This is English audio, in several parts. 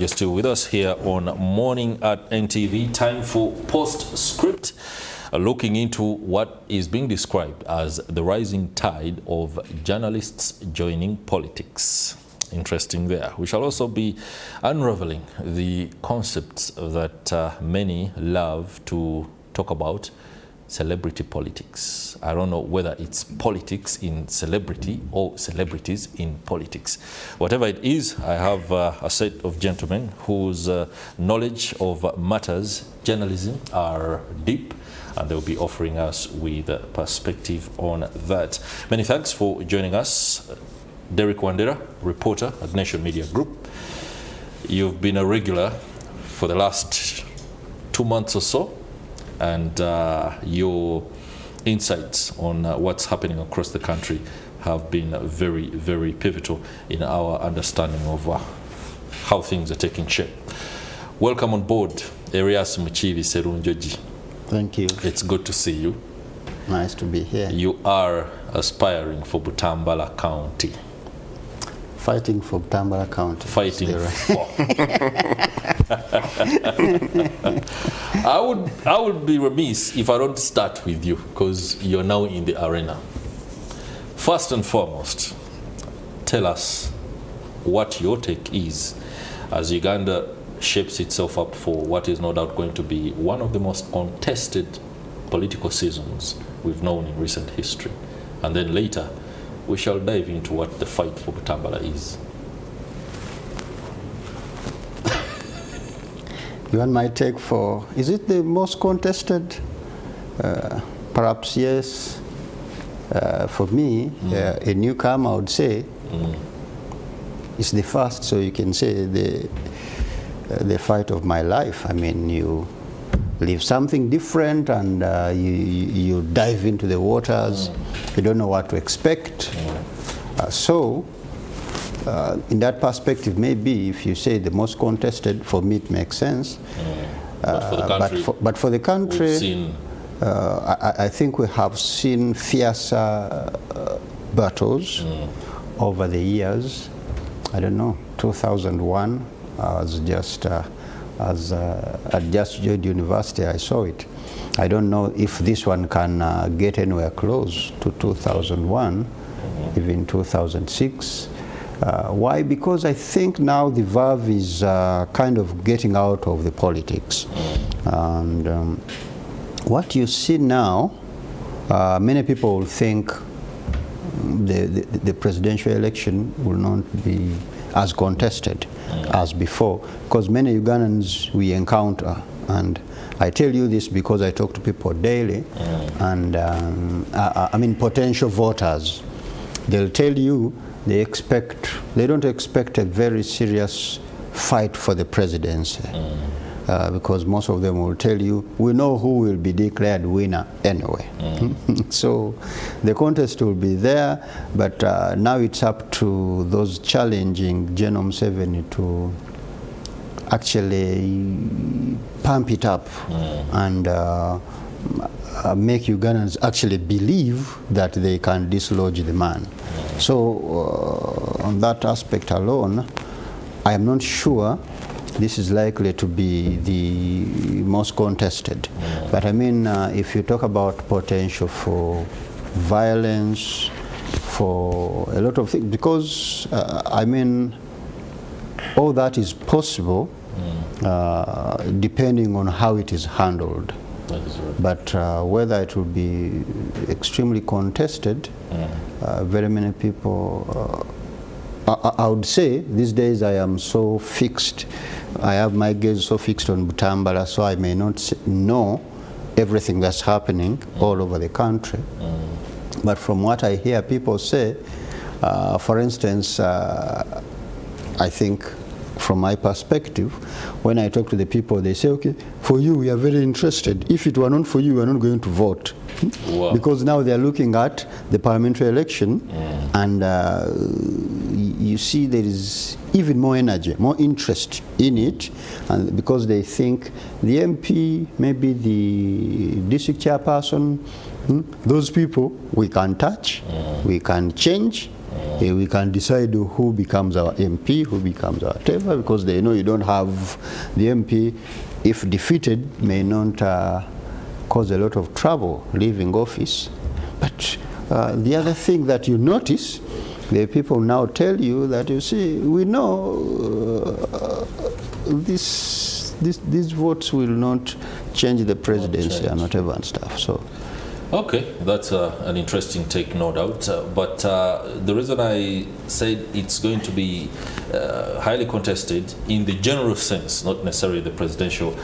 You're still with us here on Morning at NTV. Time for Postscript, looking into what is being described as the rising tide of journalists joining politics. Interesting there. We shall also be unraveling the concepts that many love to talk about: celebrity politics. I don't know whether it's politics in celebrity or celebrities in politics. Whatever it is, I have a set of gentlemen whose knowledge of matters journalism are deep, and they'll be offering us with a perspective on that. Many thanks for joining us. Derrick Wandera, reporter at Nation Media Group. You've been a regular for the last 2 months or so, and your insights on what's happening across the country have been very, very pivotal in our understanding of how things are taking shape. Welcome on board, Eriasa Mukiibi Sserunjogi. Thank you. It's good to see you. Nice to be here. You are aspiring for Butambala County. Fighting for Butambala County. Fighting for. I would be remiss if I don't start with you, because you're now in the arena. First and foremost, tell us what your take is as Uganda shapes itself up for what is no doubt going to be one of the most contested political seasons we've known in recent history. And then later, we shall dive into what the fight for Butambala is. You want my take for, is it the most contested? Perhaps yes. For me, a newcomer, I would say, it's the first, so you can say the fight of my life. I mean, you live something different, and you dive into the waters. You don't know what to expect. So, in that perspective, maybe if you say the most contested, for me it makes sense. But for the country, I think we have seen fiercer battles over the years. I don't know, 2001, I was just at just joined university, I saw it. I don't know if this one can get anywhere close to 2001, even 2006. Why? Because I think now the verve is kind of getting out of the politics. And what you see now, many people will think the presidential election will not be as contested as before, because many Ugandans we encounter, and I tell you this because I talk to people daily, and I mean potential voters, they'll tell you they don't expect a very serious fight for the presidency, because most of them will tell you, we know who will be declared winner anyway. So the contest will be there, but now it's up to those challenging General Museveni to actually pump it up and make Ugandans actually believe that they can dislodge the man. So on that aspect alone, I am not sure this is likely to be the most contested. But I mean, if you talk about potential for violence, for a lot of things, because I mean, all that is possible depending on how it is handled. That is right. But whether it will be extremely contested, very many people, I would say these days I am so fixed, I have my gaze so fixed on Butambala, so I may not know everything that's happening all over the country. But from what I hear people say, for instance, I think from my perspective, when I talk to the people, they say, okay, for you, we are very interested. If it were not for you, we are not going to vote. Wow. Because now they are looking at the parliamentary election, and you see there is even more energy, more interest in it, and because they think the MP, maybe the district chairperson, those people we can touch, we can change. We can decide who becomes our MP, who becomes our whatever, because they know you don't have the MP, if defeated, may not cause a lot of trouble leaving office. But the other thing that you notice, the people now tell you that, you see, we know these votes will not change the presidency and whatever and stuff. So. Okay, that's an interesting take, no doubt. But the reason I said it's going to be highly contested in the general sense, not necessarily the presidential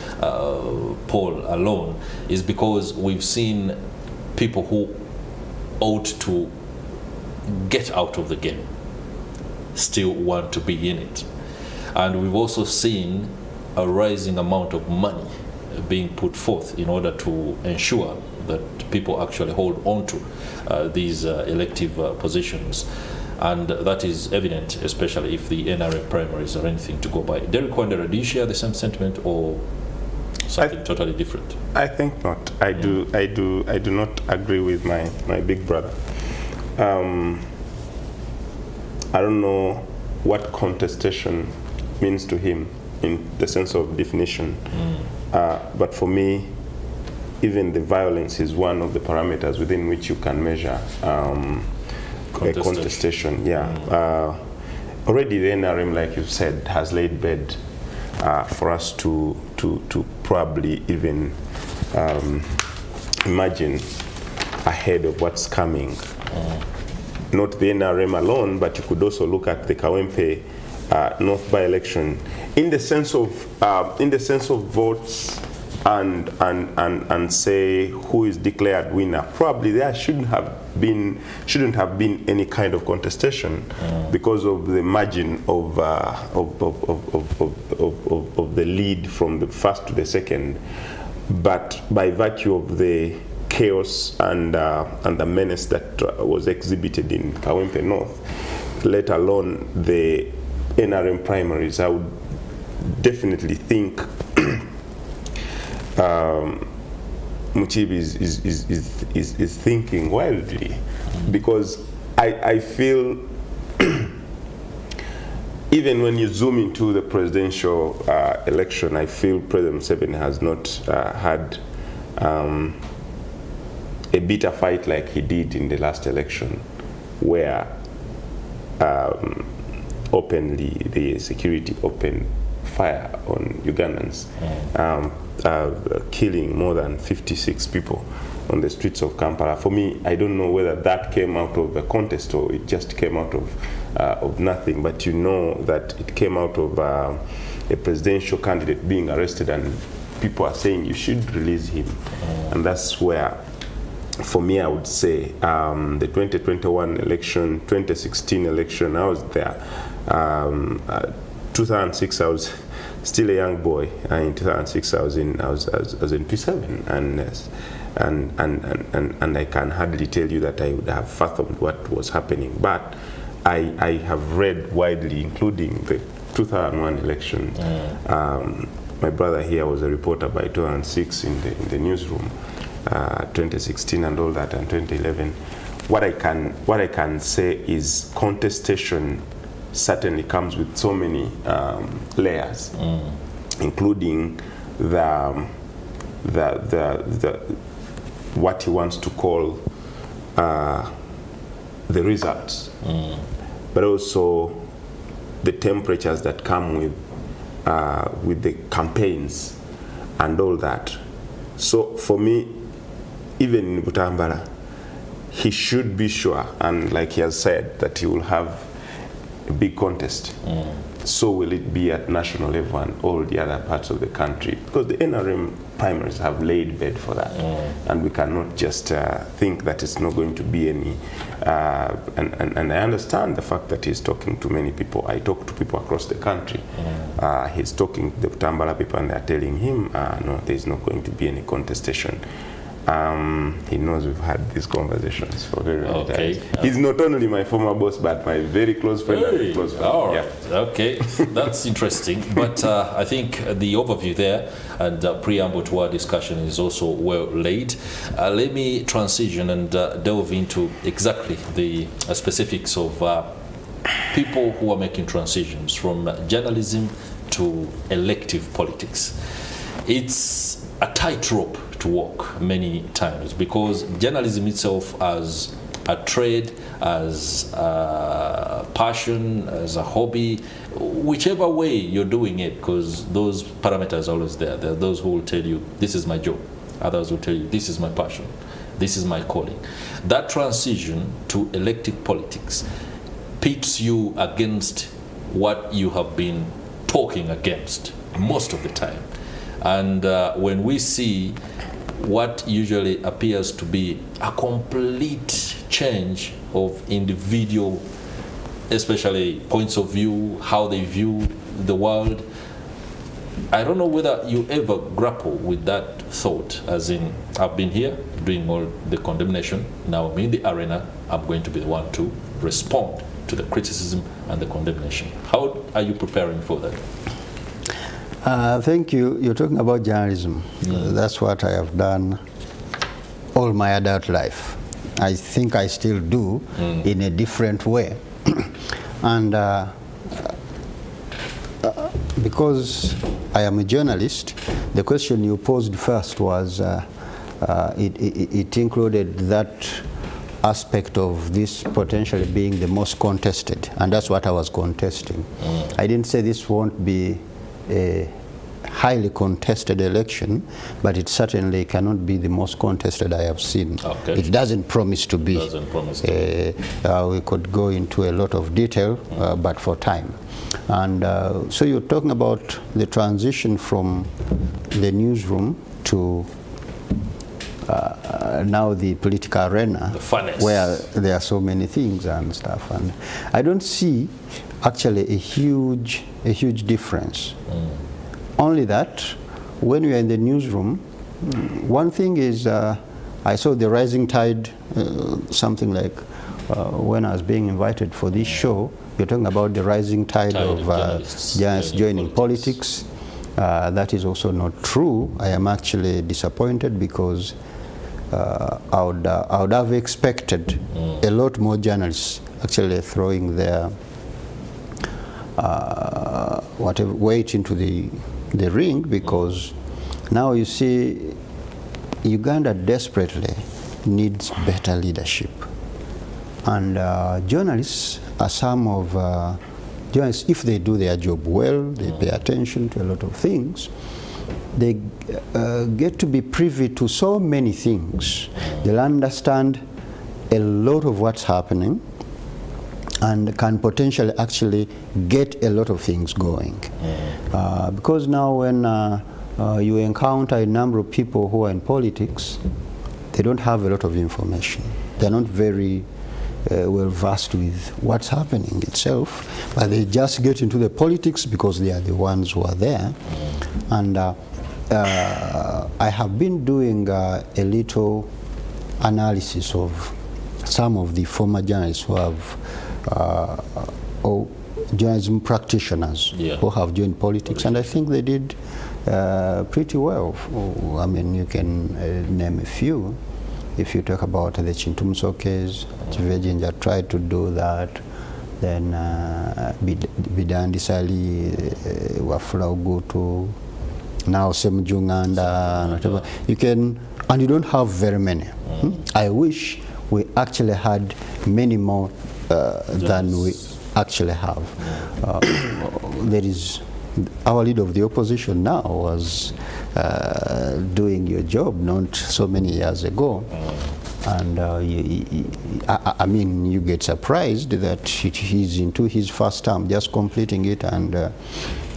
poll alone, is because we've seen people who ought to get out of the game still want to be in it. And we've also seen a rising amount of money being put forth in order to ensure that people actually hold on to these elective positions. And that is evident, especially if the NRM primaries are anything to go by. Derrick Wandera, do you share the same sentiment or something totally different? I think not. I do not agree with my big brother. I don't know what contestation means to him in the sense of definition. But for me, even the violence is one of the parameters within which you can measure a contestation. Yeah. Already the NRM, like you've said, has laid bed for us to probably even imagine ahead of what's coming. Not the NRM alone, but you could also look at the Kawempe North by-election in the sense of votes and say who is declared winner. Probably there shouldn't have been any kind of contestation because of the margin of the lead from the first to the second. But by virtue of the chaos and the menace that was exhibited in Kawempe North, let alone the NRM primaries, I would definitely think Mukiibi is thinking wildly, because I feel even when you zoom into the presidential election, I feel President Museveni has not had a bitter fight like he did in the last election, where openly the security opened fire on Ugandans, killing more than 56 people on the streets of Kampala. For me, I don't know whether that came out of a contest or it just came out of nothing, but you know that it came out of a presidential candidate being arrested, and people are saying you should release him. And that's where, for me, I would say the 2021 election, 2016 election, I was there. 2006, I was still a young boy. In 2006, I was in P7, and I can hardly tell you that I would have fathomed what was happening. But I have read widely, including the 2001 election. My brother here was a reporter by 2006 in the newsroom. 2016 and all that, and 2011. What I can say is contestation certainly comes with so many layers, including the what he wants to call the results, but also the temperatures that come with the campaigns and all that. So for me, even in Butambala, he should be sure, and like he has said, that he will have a big contest. So will it be at national level and all the other parts of the country, because the NRM primaries have laid bed for that, and we cannot just think that it's not going to be any. And I understand the fact that he's talking to many people. I talk to people across the country. He's talking to the Butambala people, and they're telling him, no, there's not going to be any contestation. He knows we've had these conversations for very long time. He's not only my former boss, but my very close friend. Hey, close friend. All right. Yeah. Okay, that's interesting. But I think the overview there and preamble to our discussion is also well laid. Let me transition and delve into exactly the specifics of people who are making transitions from journalism to elective politics. It's a tightrope to walk many times, because journalism itself as a trade, as a passion, as a hobby, whichever way you're doing it, because those parameters are always there. There are those who will tell you, this is my job. Others will tell you, this is my passion. This is my calling. That transition to elective politics pits you against what you have been talking against most of the time. And when we see what usually appears to be a complete change of individual, especially points of view, how they view the world, I don't know whether you ever grapple with that thought, as in, I've been here doing all the condemnation, now I'm in the arena, I'm going to be the one to respond to the criticism and the condemnation. How are you preparing for that? Thank you. You're talking about journalism. That's what I have done all my adult life. I think I still do in a different way. And because I am a journalist, the question you posed first was, it included that aspect of this potentially being the most contested, and that's what I was contesting. I didn't say this won't be a highly contested election, but it certainly cannot be the most contested I have seen. Okay. It doesn't promise to be. We could go into a lot of detail, but for time. And so you're talking about the transition from the newsroom to now the political arena, where there are so many things and stuff. And I don't see actually a huge difference. Only that when we are in the newsroom, one thing is I saw the rising tide, something like when I was being invited for this show, you're talking about the rising tide of journalists joining politics. That is also not true. I am actually disappointed, because I would have expected a lot more journalists actually throwing their whatever weight into the ring, because now you see Uganda desperately needs better leadership. And journalists are some of journalists, if they do their job well, they pay attention to a lot of things, they get to be privy to so many things. They'll understand a lot of what's happening and can potentially actually get a lot of things going. Because now when you encounter a number of people who are in politics, they don't have a lot of information. They're not very well versed with what's happening itself, but they just get into the politics because they are the ones who are there. And I have been doing a little analysis of some of the former journalists who have or journalism practitioners who have joined politics, and I think they did pretty well. I mean, you can name a few. If you talk about the Chintumso case, Chivejinja tried to do that. Then Bidandi Sali, Wafula Ugutu, now Semjunganda, whatever. You can, and you don't have very many. I wish we actually had many more than we actually have. There is, our leader of the opposition now was doing your job not so many years ago. And I mean, you get surprised that he's into his first term, just completing it, and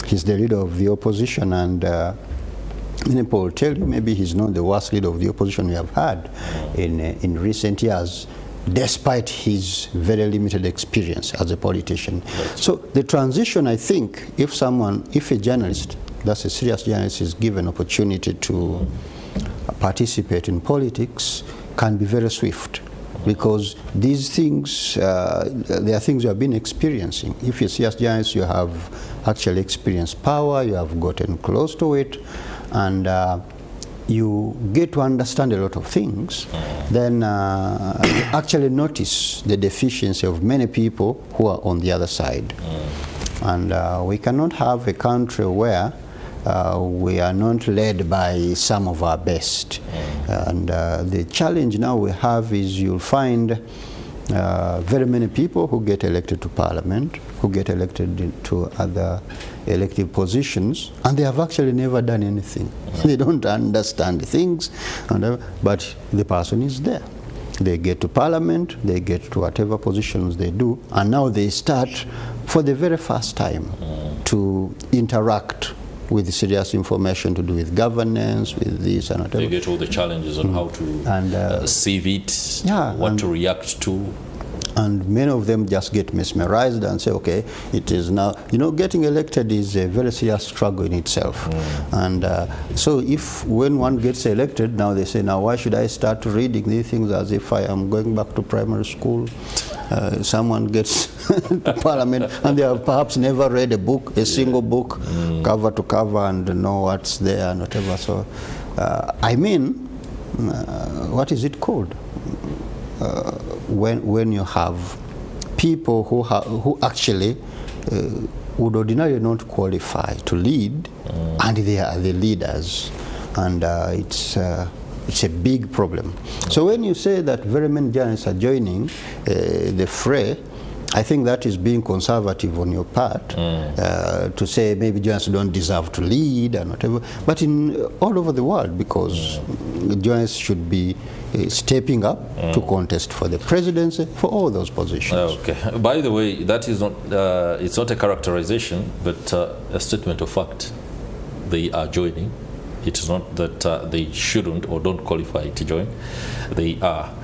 he's the leader of the opposition. And many people will tell you maybe he's not the worst leader of the opposition we have had in recent years, despite his very limited experience as a politician. So the transition, I think, if a journalist, that's a serious journalist, is given opportunity to participate in politics, can be very swift, because these things, they are things you have been experiencing. If you're a serious journalist, you have actually experienced power, you have gotten close to it, and you get to understand a lot of things, then you actually notice the deficiency of many people who are on the other side. And we cannot have a country where we are not led by some of our best. And the challenge now we have is you'll find very many people who get elected to parliament, who get elected to other elective positions, and they have actually never done anything. They don't understand things, but the person is there. They get to parliament, they get to whatever positions they do, and now they start for the very first time to interact with serious information to do with governance, with this and whatever. They get all the challenges on how to sieve it, what to react to. And many of them just get mesmerized and say, okay, it is now, you know, getting elected is a very serious struggle in itself. And so if when one gets elected, now they say, now why should I start reading these things as if I am going back to primary school? Someone gets to parliament and they have perhaps never read a book, a single book, cover to cover, and know what's there and whatever. So, I mean, what is it called? When you have people who actually would ordinarily not qualify to lead, and they are the leaders, and it's a big problem. So when you say that very many journalists are joining the fray, I think that is being conservative on your part, to say maybe journalists don't deserve to lead and whatever. But in all over the world, because journalists should be stepping up to contest for the presidency, for all those positions. Okay. By the way, that is not, it's not a characterization, but a statement of fact. They are joining. It is not that they shouldn't or don't qualify to join. They are.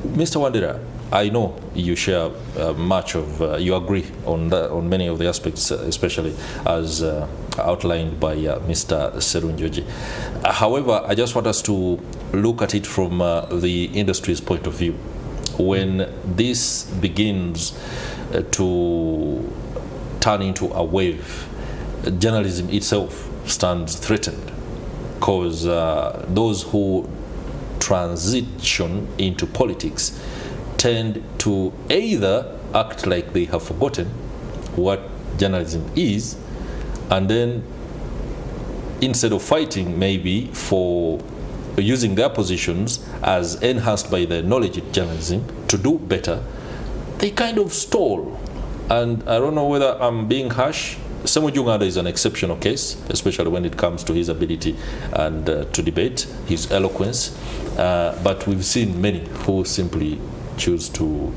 Mr. Wandera, I know you share much of, you agree on many of the aspects, especially as outlined by Mr. Sserunjogi. However, I just want us to look at it from the industry's point of view. When this begins to turn into a wave, journalism itself stands threatened, because those who transition into politics tend to either act like they have forgotten what journalism is, and then instead of fighting maybe for using their positions as enhanced by their knowledge in journalism to do better, they kind of stall. And I don't know whether I'm being harsh. Sserunjogi is an exceptional case, especially when it comes to his ability and to debate, his eloquence. But we've seen many who simply choose to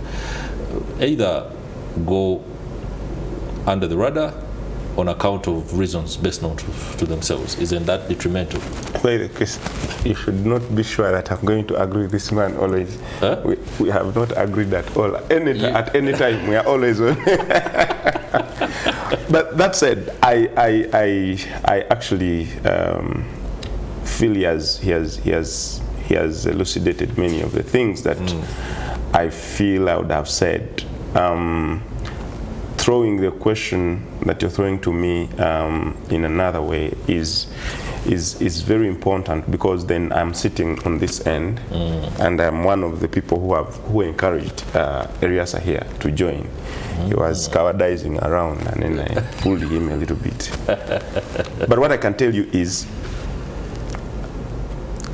either go under the radar on account of reasons best known to themselves. Isn't that detrimental? Well, Chris, you should not be sure that I'm going to agree with this man always. Huh? We have not agreed at all. At any time, we are always on. But that said, I actually feel he has elucidated many of the things that I feel I would have said. Throwing the question that you're throwing to me in another way is very important, because then I'm sitting on this end, and I'm one of the people who encouraged Eriasa here to join. He was cowardizing around, and then I pulled him a little bit. But what I can tell you is,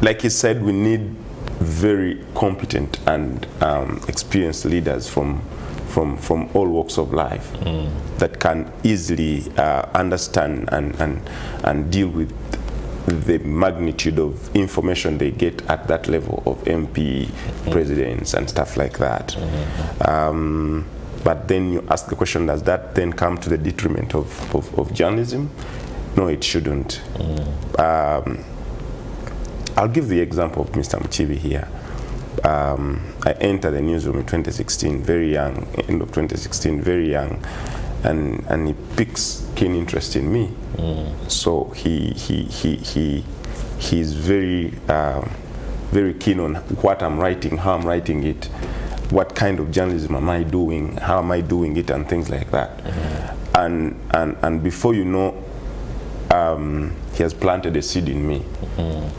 like he said, we need very competent and experienced leaders from all walks of life that can easily understand and deal with the magnitude of information they get at that level of MP, presidents, and stuff like that. But then you ask the question, does that then come to the detriment of journalism? No, it shouldn't. I'll give the example of Mr. Mukiibi here. I entered the newsroom in 2016, very young, end of 2016, very young, and he picks keen interest in me. So he's very very keen on what I'm writing, how I'm writing it, what kind of journalism am I doing, how am I doing it, and things like that. And before you know, he has planted a seed in me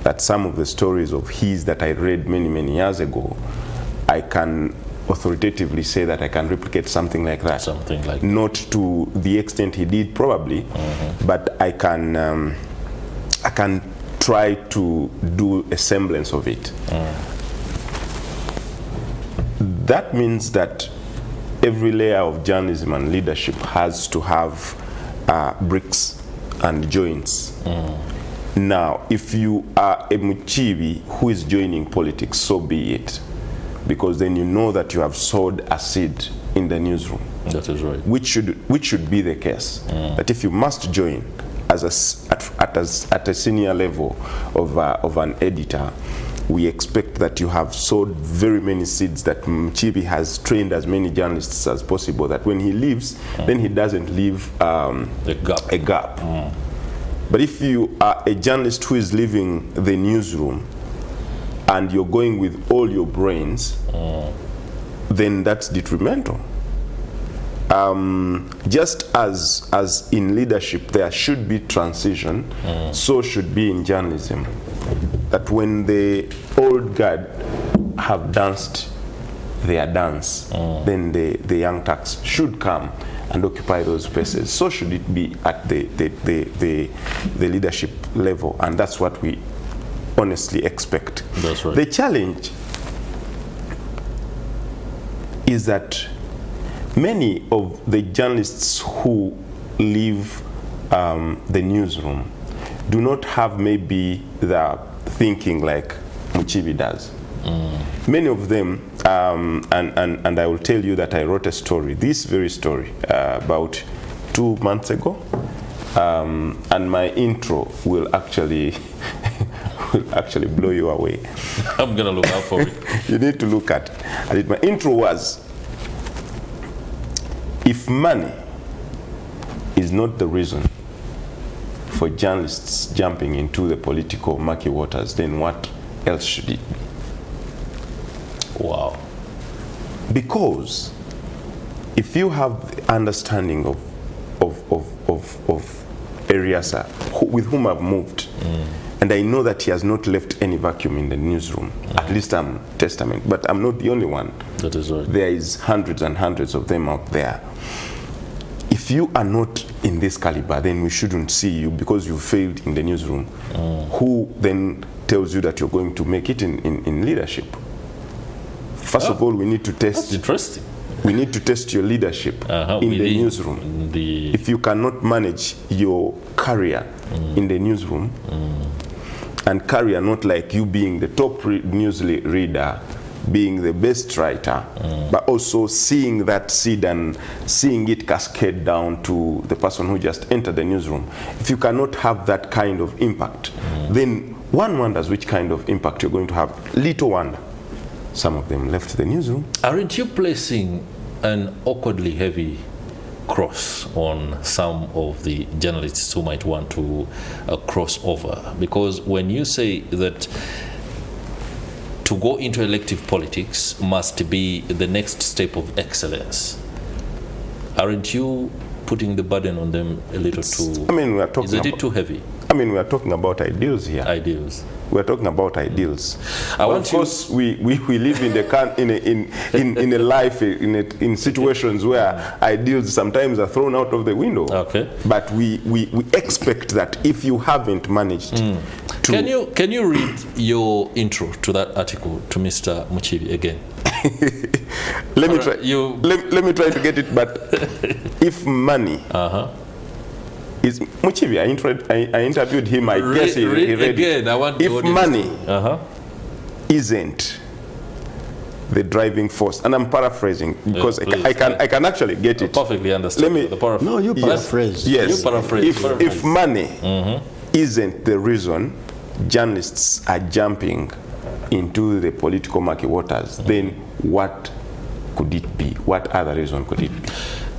that some of the stories of his that I read many years ago, I can authoritatively say that I can replicate something like that. Something like not to the extent he did probably, but I can try to do a semblance of it. That means that every layer of journalism and leadership has to have bricks and joints. Now, if you are a Mukiibi who is joining politics, so be it, because then you know that you have sowed a seed in the newsroom. That is right. Which should be the case. That if you must join at a senior level of an editor, we expect that you have sowed very many seeds, that Mukiibi has trained as many journalists as possible, that when he leaves, then he doesn't leave a gap. But if you are a journalist who is leaving the newsroom and you're going with all your brains, then that's detrimental. Just as in leadership there should be transition, so should be in journalism. That when the old guard have danced their dance, then the young turks should come and occupy those spaces. So should it be at the leadership level, and that's what we honestly expect. That's right. The challenge is that many of the journalists who leave the newsroom do not have maybe the thinking like Mukiibi does. Many of them, and I will tell you that I wrote a story, this very story, about 2 months ago, and my intro will actually blow you away. I'm gonna look out for it. You need to look at it. My intro was, if money is not the reason for journalists jumping into the political murky waters, then what else should it be? Wow. Because if you have the understanding of Eriasa, with whom I've moved, and I know that he has not left any vacuum in the newsroom, at least I'm testament, but I'm not the only one. That is right. There is hundreds and hundreds of them out there. If you are not in this caliber, then we shouldn't see you because you failed in the newsroom. Who then tells you that you're going to make it in leadership? First of all, we need to test. That's interesting. We need to test your leadership in the newsroom. If you cannot manage your career in the newsroom, and career not like you being the top news reader, being the best writer, but also seeing that seed and seeing it cascade down to the person who just entered the newsroom. If you cannot have that kind of impact, then one wonders which kind of impact you're going to have. Little wonder some of them left the newsroom. Aren't you placing an awkwardly heavy cross on some of the journalists who might want to cross over? Because when you say that to go into elective politics must be the next step of excellence, aren't you putting the burden on them a little too? I mean, we are talking. Isn't it too heavy? I mean, we are talking about ideals here. Ideals. We are talking about ideals. Of course, we live in a life in situations where ideals sometimes are thrown out of the window. Okay. But we expect that if you haven't managed to. Can you read your intro to that article to Mr. Mukiibi again? Let me try to get it. But if money. Is Mukiibi, I interviewed him, I guess he read again, it. I want if money isn't the driving force, and I'm paraphrasing because I can actually get it. Perfectly understand. No, you paraphrase. Yes. You paraphrase. If money isn't the reason journalists are jumping into the political murky waters, then what could it be? What other reason could it be?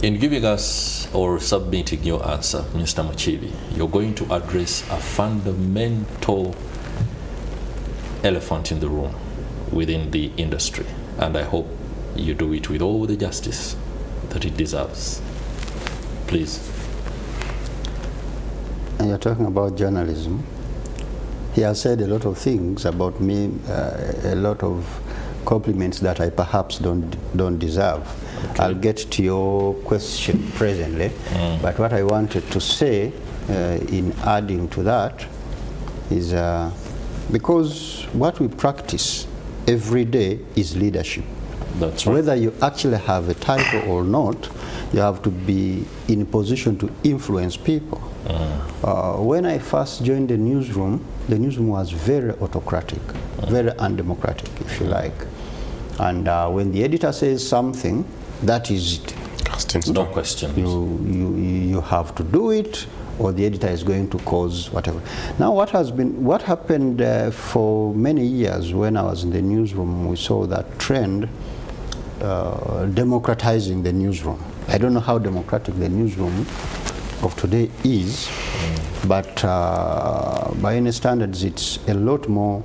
In giving us or submitting your answer, Mr. Mukiibi, you're going to address a fundamental elephant in the room within the industry, and I hope you do it with all the justice that it deserves. Please. and you're talking about journalism, he has said a lot of things about me, a lot of compliments that I perhaps don't deserve. Okay. I'll get to your question presently, but what I wanted to say in adding to that is because what we practice every day is leadership. That's right. Whether you actually have a title or not, you have to be in a position to influence people. When I first joined the newsroom was very autocratic, very undemocratic, if you like. And when the editor says something, that is it. No question. You have to do it, or the editor is going to cause whatever. Now, what happened for many years when I was in the newsroom, we saw that trend, democratizing the newsroom. I don't know how democratic the newsroom of today is, but by any standards, it's a lot more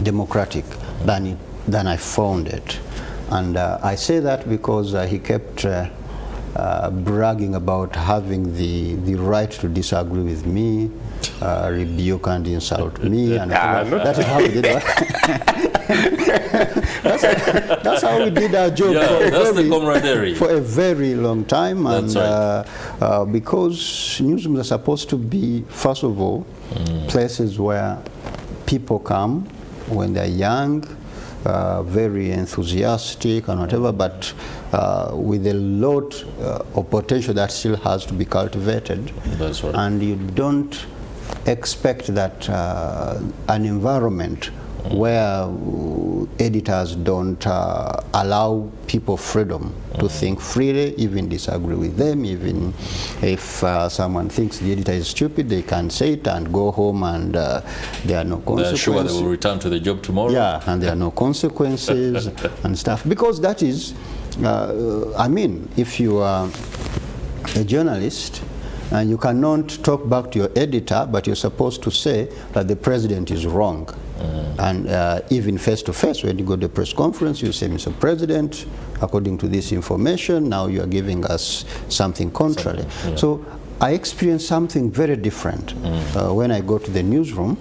democratic than I found it. And I say that because he kept bragging about having the right to disagree with me, rebuke and insult me, and that is how we did it. That's how we did our job for a very long time. And because newsrooms are supposed to be, first of all, places where people come when they're young, very enthusiastic and whatever, but with a lot of potential that still has to be cultivated. That's right. And you don't expect that an environment where editors don't allow people freedom to think freely, even disagree with them, even if someone thinks the editor is stupid, they can say it and go home, and there are no consequences. They're sure they will return to the job tomorrow. Yeah, and there are no consequences and stuff. Because that is, I mean, if you are a journalist, and you cannot talk back to your editor, but you're supposed to say that the president is wrong. And even face-to-face, when you go to the press conference, you say, Mr. President, according to this information, now you are giving us something contrary. So I experienced something very different. When I go to the newsroom,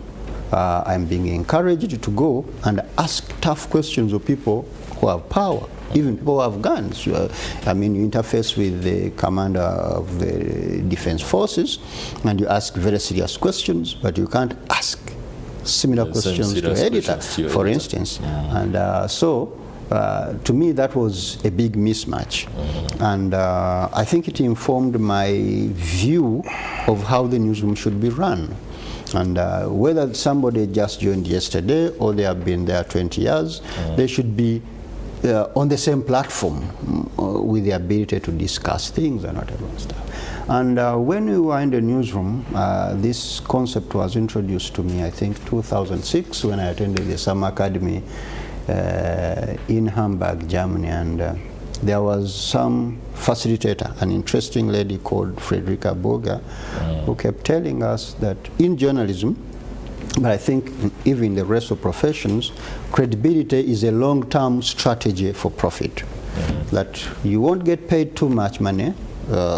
I'm being encouraged to go and ask tough questions of people who have power. Even people who have guns. I mean, you interface with the commander of the defense forces and you ask very serious questions, but you can't ask similar questions to the editor, for instance. And so, to me, that was a big mismatch. And I think it informed my view of how the newsroom should be run. And whether somebody just joined yesterday or they have been there 20 years, they should be on the same platform with the ability to discuss things and whatever and stuff. And when we were in the newsroom, this concept was introduced to me, I think, 2006, when I attended the summer academy in Hamburg, Germany. And there was some facilitator, an interesting lady called Frederica Boga, who kept telling us that in journalism, but I think even the rest of professions, credibility is a long-term strategy for profit. That you won't get paid too much money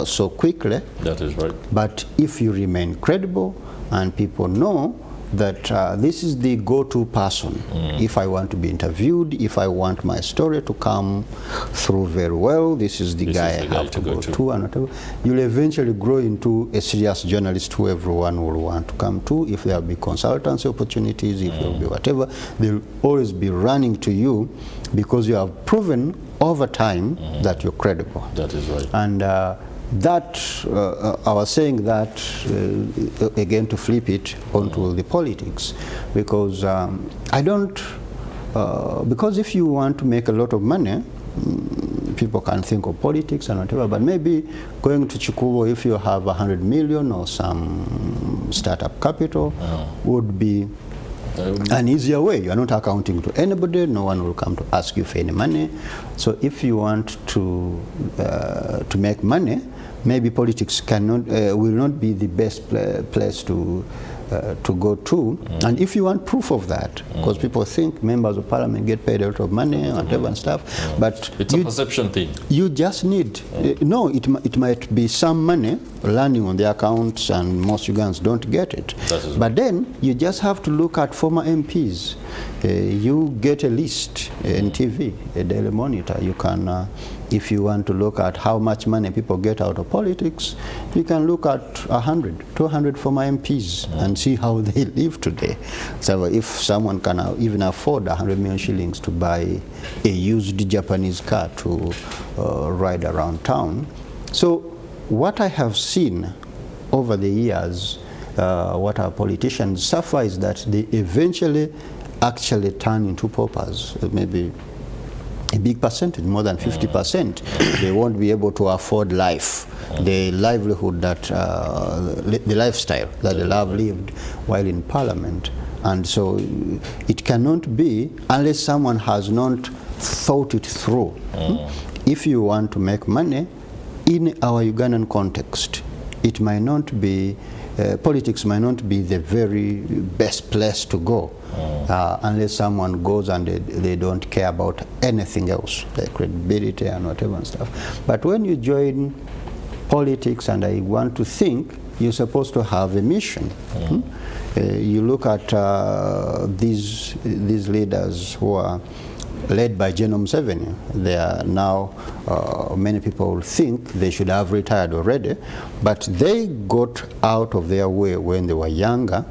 so quickly. That is right. But if you remain credible and people know that this is the go-to person, if I want to be interviewed, if I want my story to come through very well, this is the guy I have to go to and whatever. You'll eventually grow into a serious journalist who everyone will want to come to. If there will be consultancy opportunities, if there will be whatever, they'll always be running to you because you have proven over time that you're credible. That is right. And that, I was saying that, again, to flip it onto the politics, because I don't, because if you want to make a lot of money, people can think of politics and whatever, but maybe going to Chikubo, if you have 100 million or some startup capital, would be an easier way. You are not accounting to anybody, no one will come to ask you for any money. So if you want to make money, maybe politics cannot, will not be the best place to go to. And if you want proof of that, because people think members of parliament get paid a lot of money and whatever and stuff, but it's a perception thing. You just need, no, it might be some money landing on the accounts, and most Ugandans don't get it. But then you just have to look at former MPs. You get a list in TV, a Daily Monitor. You can, if you want to look at how much money people get out of politics, you can look at 100, 200 former MPs and see how they live today. So if someone can even afford 100 million shillings to buy a used Japanese car to ride around town. So what I have seen over the years, what our politicians suffer is that they eventually actually turn into paupers, maybe a big percentage, more than 50%. They won't be able to afford life, the livelihood that, the lifestyle that they have lived while in parliament. And so it cannot be unless someone has not thought it through. If you want to make money in our Ugandan context, it might not be, politics might not be the very best place to go. Unless someone goes and they don't care about anything else, their credibility and whatever and stuff. But when you join politics, and I want to think, you're supposed to have a mission. You look at these leaders who are led by General Museveni. They are now, many people think they should have retired already, but they got out of their way when they were younger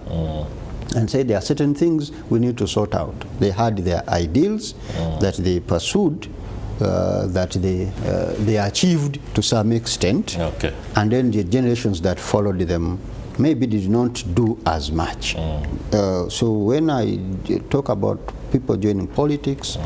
and said there are certain things we need to sort out. They had their ideals that they pursued, that they achieved to some extent, and then the generations that followed them maybe did not do as much. So when I talk about people joining politics,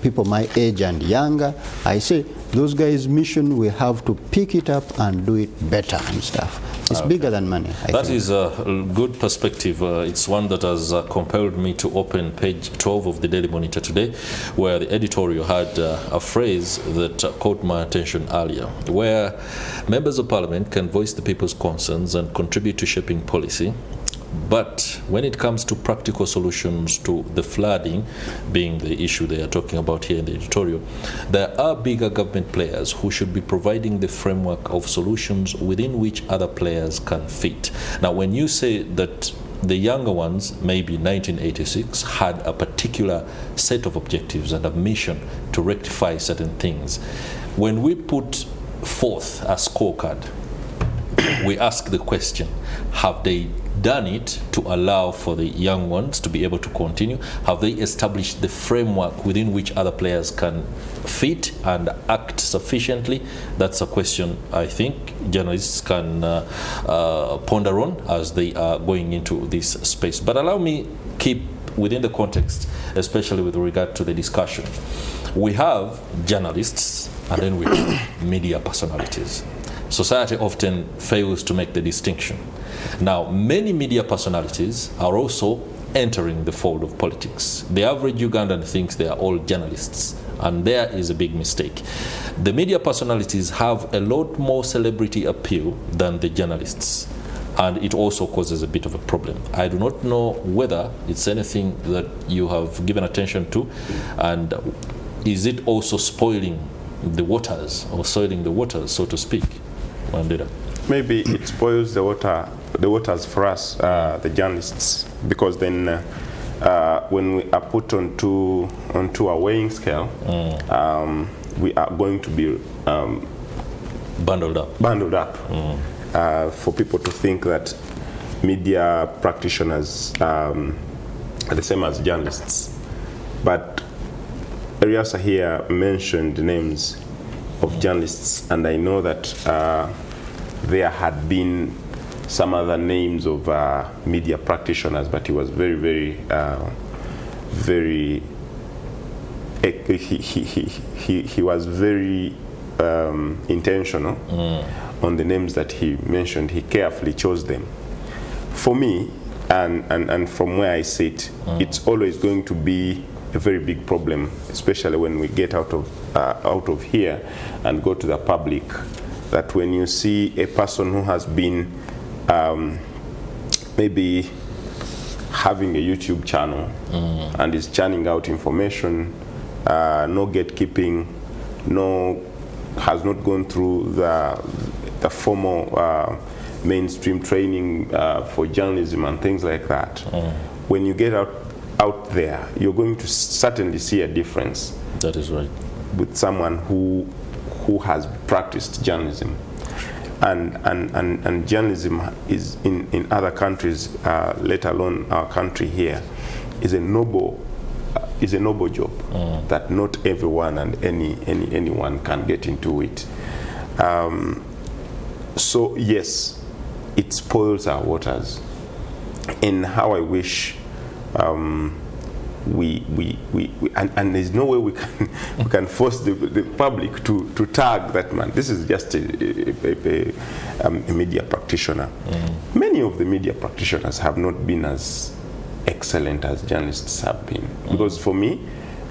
people my age and younger, I say those guys' mission, we have to pick it up and do it better and stuff. It's bigger than money. That is a good perspective. It's one that has compelled me to open page 12 of the Daily Monitor today, where the editorial had a phrase that caught my attention earlier, where members of parliament can voice the people's concerns and contribute to shaping policy. But when it comes to practical solutions to the flooding, being the issue they are talking about here in the editorial, there are bigger government players who should be providing the framework of solutions within which other players can fit. Now, when you say that the younger ones, maybe 1986, had a particular set of objectives and a mission to rectify certain things, when we put forth a scorecard, we ask the question, have they done it to allow for the young ones to be able to continue? Have they established the framework within which other players can fit and act sufficiently? That's a question I think journalists can ponder on as they are going into this space. But allow me keep within the context, especially with regard to the discussion. We have journalists and then we have media personalities. Society often fails to make the distinction. Now, many media personalities are also entering the fold of politics. The average Ugandan thinks they are all journalists, and there is a big mistake. The media personalities have a lot more celebrity appeal than the journalists, and it also causes a bit of a problem. I do not know whether it's anything that you have given attention to, and is it also spoiling the waters, or soiling the waters, so to speak? Wandera. Maybe it spoils the waters for us, the journalists, because then when we are put onto a weighing scale, we are going to be bundled up. For people to think that media practitioners are the same as journalists. But Eriasa here mentioned the names of journalists, and I know that there had been some other names of media practitioners, but he was very he was very intentional on the names that he mentioned. He carefully chose them. For me, and from where I sit, it's always going to be a very big problem, especially when we get out of here and go to the public that when you see a person who has been maybe having a YouTube channel and is churning out information, no gatekeeping, has not gone through the formal mainstream training for journalism and things like that. When you get out there, you're going to certainly see a difference. That is right. With someone who has practiced journalism. And journalism is in other countries, let alone our country here, is a noble job that not everyone and anyone can get into it. So yes, it spoils our waters. And how I wish and there's no way we can force the public to tag that man. This is just a media practitioner. Many of the media practitioners have not been as excellent as journalists have been. Because for me,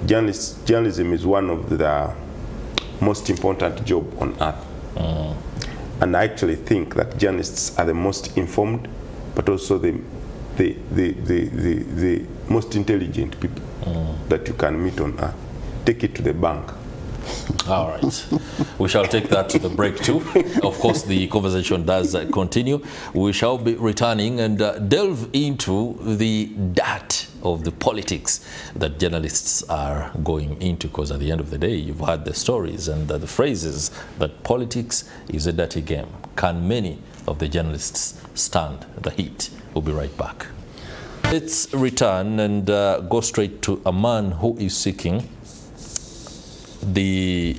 journalism is one of the most important jobs on earth. And I actually think that journalists are the most informed, but also the most intelligent people that you can meet on earth. Take it to the bank. All right. We shall take that to the break too. Of course, the conversation does continue. We shall be returning and delve into the dirt of the politics that journalists are going into, because at the end of the day, you've heard the stories and the phrases that politics is a dirty game. Can many of the journalists stand the heat? We'll be right back. Let's return and go straight to a man who is seeking the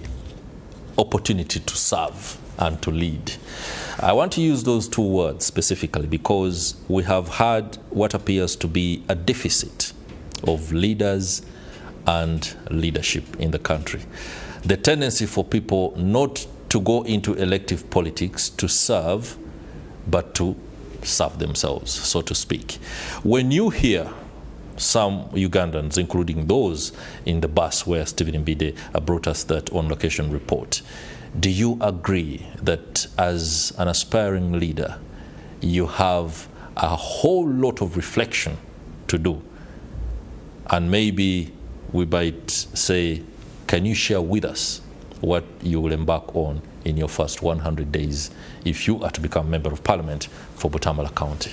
opportunity to serve and to lead. I want to use those two words specifically because we have had what appears to be a deficit of leaders and leadership in the country. The tendency for people not to go into elective politics to serve, but to serve themselves, so to speak. When you hear some Ugandans, including those in the bus where Stephen Mbide brought us that on-location report, do you agree that as an aspiring leader, you have a whole lot of reflection to do? And maybe we might say, can you share with us what you will embark on in your first 100 days if you are to become Member of Parliament for Butambala County?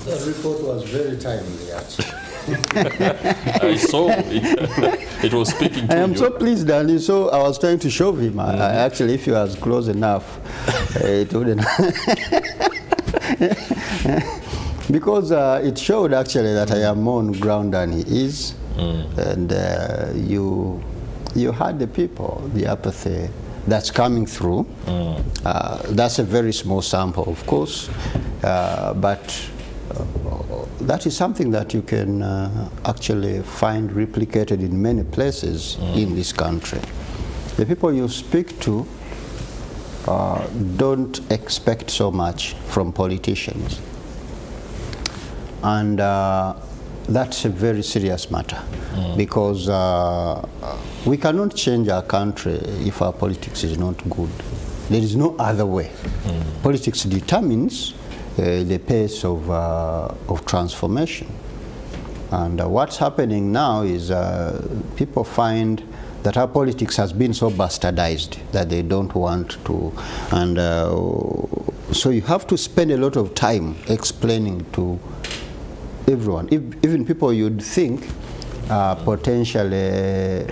The report was very timely, actually. I saw it was speaking to you. I am so pleased, Danny. So I was trying to show him. Actually, if you was close enough, it wouldn't. Because it showed actually that I am more on ground than he is, and you had the people, the apathy that's coming through. That's a very small sample, of course, but that is something that you can actually find replicated in many places in this country. The people you speak to don't expect so much from politicians. And that's a very serious matter, because we cannot change our country if our politics is not good. There is no other way. Politics determines the pace of transformation. And what's happening now is people find that our politics has been so bastardized that they don't want to. And so you have to spend a lot of time explaining to everyone, even people you'd think are potentially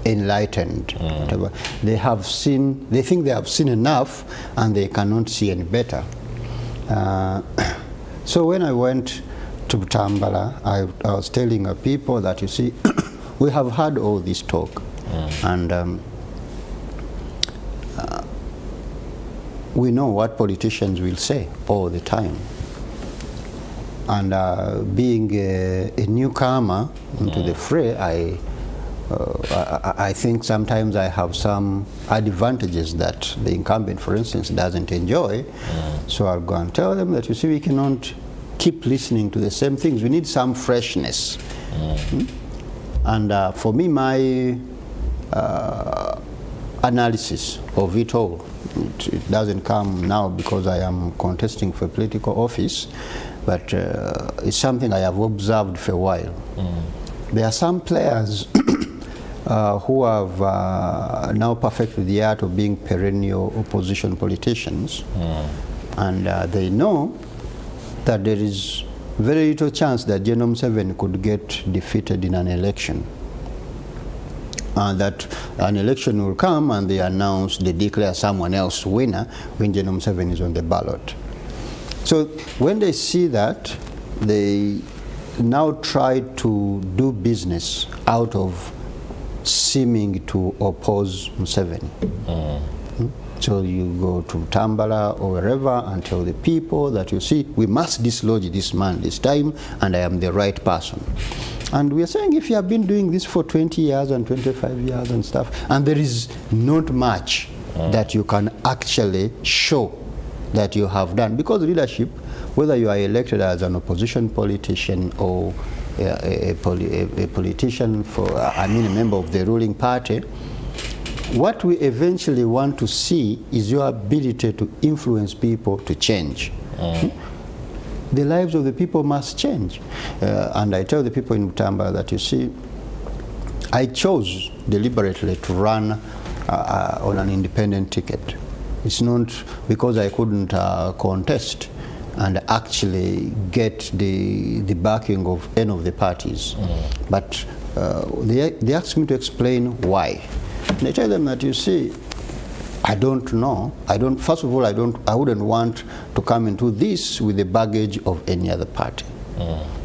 enlightened. Whatever. They think they have seen enough and they cannot see any better. So when I went to Butambala, I was telling people that, you see, we have had all this talk, and we know what politicians will say all the time. And being a newcomer into the fray, I think sometimes I have some advantages that the incumbent, for instance, doesn't enjoy. So I'll go and tell them that, you see, we cannot keep listening to the same things. We need some freshness. And for me, my analysis of it all. It doesn't come now because I am contesting for political office, but it's something I have observed for a while. There are some players who have now perfected the art of being perennial opposition politicians, and they know that there is very little chance that General Museveni could get defeated in an election. That an election will come and they declare someone else winner when General Museveni is on the ballot. So when they see that, they now try to do business out of seeming to oppose Museveni. So you go to Butambala or wherever and tell the people that, you see, we must dislodge this man this time, and I am the right person. And we are saying, if you have been doing this for 20 years and 25 years and stuff, and there is not much that you can actually show that you have done, because leadership, whether you are elected as an opposition politician or a politician a member of the ruling party, what we eventually want to see is your ability to influence people to change. The lives of the people must change. And I tell the people in Butambala that, you see, I chose deliberately to run on an independent ticket. It's not because I couldn't contest and actually get the backing of any of the parties. But they asked me to explain why. And I tell them that, you see, I don't know. First of all, I wouldn't want to come into this with the baggage of any other party.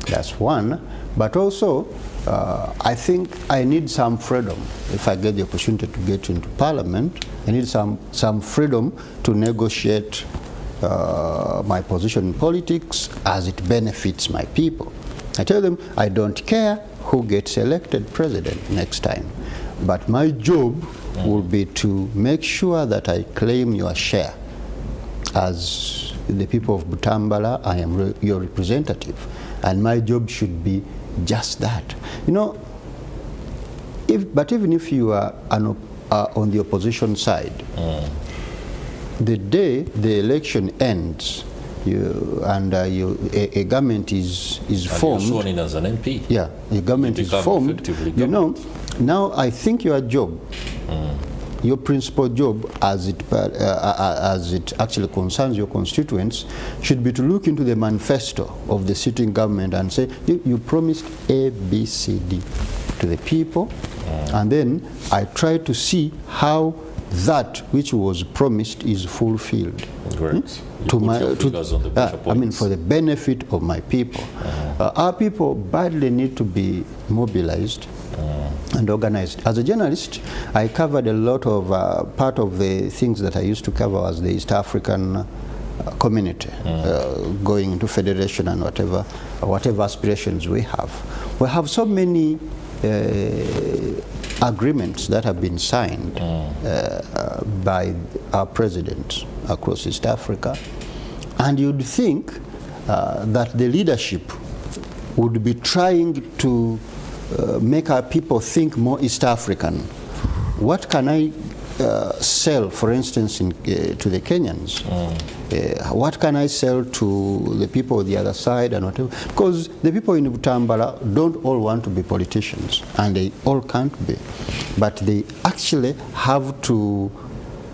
That's one. But also, I think I need some freedom. If I get the opportunity to get into Parliament, I need some freedom to negotiate my position in politics as it benefits my people. I tell them I don't care who gets elected president next time, but my job will be to make sure that I claim your share. As the people of Butambala, I am your representative, and my job should be just that. You know, but even if you are on the opposition side, the day the election ends, a government is formed. You're sworn in as an MP. Yeah, a government is formed. You know, now I think your job, your principal job, as it actually concerns your constituents, should be to look into the manifesto of the sitting government and say, you promised A, B, C, D to the people, and then I try to see how that which was promised is fulfilled. Great. For the benefit of my people. Our people badly need to be mobilized and organized. As a journalist, I covered a lot of, part of the things that I used to cover was the East African community, going into federation and whatever aspirations we have. We have so many agreements that have been signed by our presidents across East Africa, and you'd think that the leadership would be trying to make our people think more East African. What can I sell, for instance, to the Kenyans? What can I sell to the people on the other side and whatever? Because the people in Butambala don't all want to be politicians, and they all can't be. But they actually have to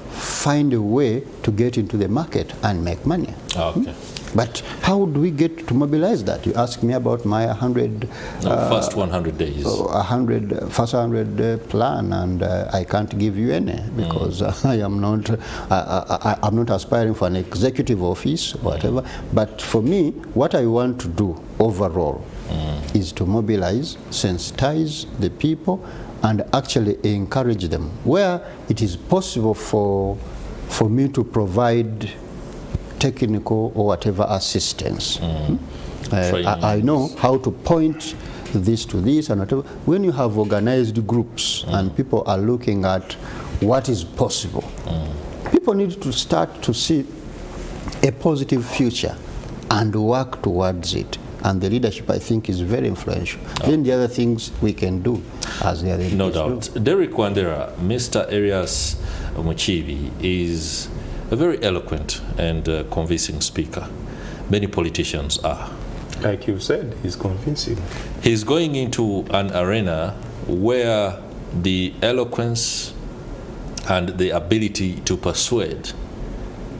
find a way to get into the market and make money. Okay. But how do we get to mobilize that? You ask me about my 100... first 100 days. First 100 plan, and I can't give you any because I'm not aspiring for an executive office or whatever. But for me, what I want to do overall is to mobilize, sensitize the people, and actually encourage them where it is possible for me to provide technical or whatever assistance. I know how to point this to this and whatever. When you have organized groups and people are looking at what is possible, people need to start to see a positive future and work towards it. and the leadership, I think, is very influential. Then the other things we can do as the other leaders No doubt. do. Derrick Wandera, Mr. Eriasa Mukiibi is a very eloquent and convincing speaker. Many politicians are. Like you said, he's convincing. He's going into an arena where the eloquence and the ability to persuade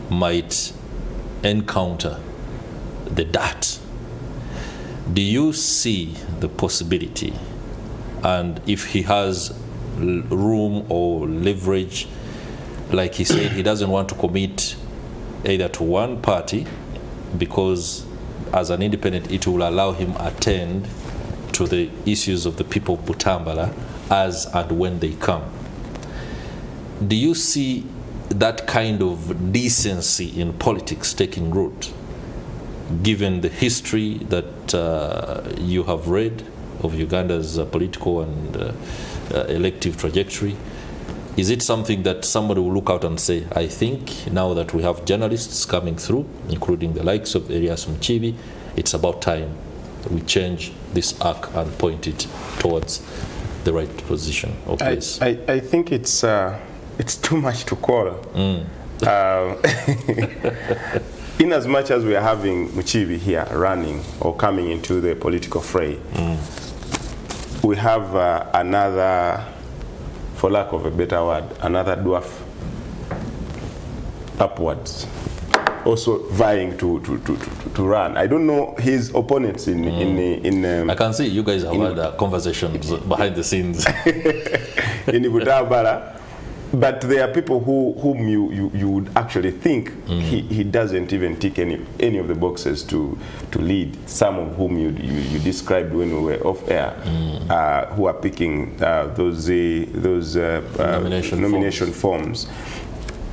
might encounter the dart. Do you see the possibility, and if he has room or leverage, like he said, he doesn't want to commit either to one party because as an independent it will allow him attend to the issues of the people of Butambala as and when they come. Do you see that kind of decency in politics taking root, given the history that you have read of Uganda's political and elective trajectory? Is it something that somebody will look out and say, I think now that we have journalists coming through, including the likes of Eriasa Mukiibi, it's about time we change this arc and point it towards the right position or place? I think it's too much to call. In as much as we are having Mukiibi here running or coming into the political fray, we have another, for lack of a better word, another dwarf upwards, also vying to run. I don't know his opponents in I can see you guys have had conversations behind the scenes. in Butambala. But there are people whom you would actually think he doesn't even tick any of the boxes to lead. Some of whom you described when we were off air, who are picking those nomination forms.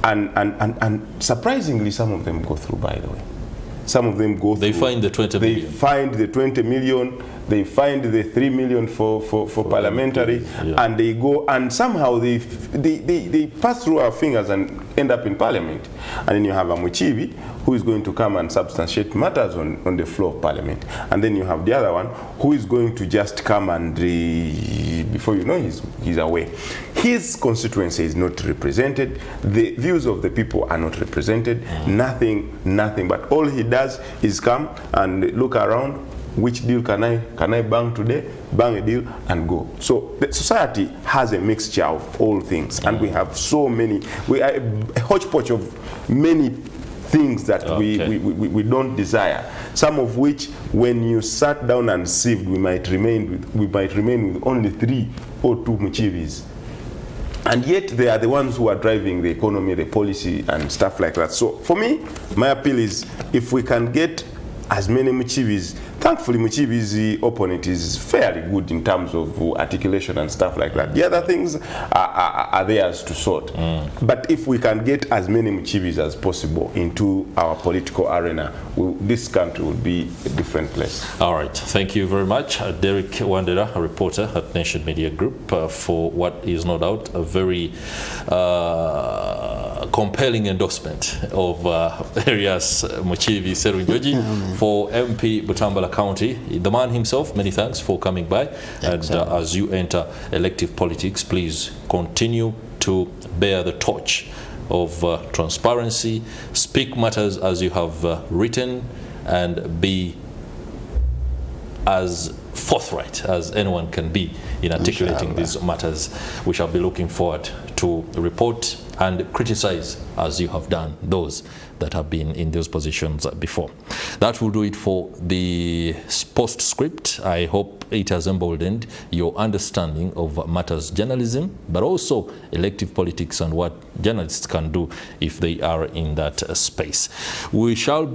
And surprisingly, some of them go through, by the way. Some of them go through. They find the 20 million. They find the 20 million. They find the 3 million for parliamentary, and they go and somehow they pass through our fingers and end up in parliament. And then you have a Mukiibi who is going to come and substantiate matters on the floor of parliament. And then you have the other one who is going to just come and before you know he's away. His constituency is not represented. The views of the people are not represented. Nothing. But all he does is come and look around. Which deal can I bang today? Bang a deal and go. So the society has a mixture of all things, and we have so many. We are a hodgepodge of many things that we don't desire. Some of which, when you sat down and sieved, we might remain with only 3 or 2 Mukiibis. And yet they are the ones who are driving the economy, the policy, and stuff like that. So for me, my appeal is if we can get as many Mukiibis. Thankfully, Mukiibi's opponent is fairly good in terms of articulation and stuff like that. The other things are theirs to sort. But if we can get as many Mukiibis as possible into our political arena, this country will be a different place. All right. Thank you very much, Derrick Wandera, a reporter at Nation Media Group, for what is no doubt a very compelling endorsement of Eriasa Mukiibi Sserunjogi for MP Butambala County. The man himself, many thanks for coming by. And as you enter elective politics, please continue to bear the torch of transparency, speak matters as you have written, and be as forthright as anyone can be in articulating these matters. We shall be looking forward to report and criticize as you have done those that have been in those positions before. That will do it for the postscript. I hope it has emboldened your understanding of matters journalism, but also elective politics and what journalists can do if they are in that space. We shall be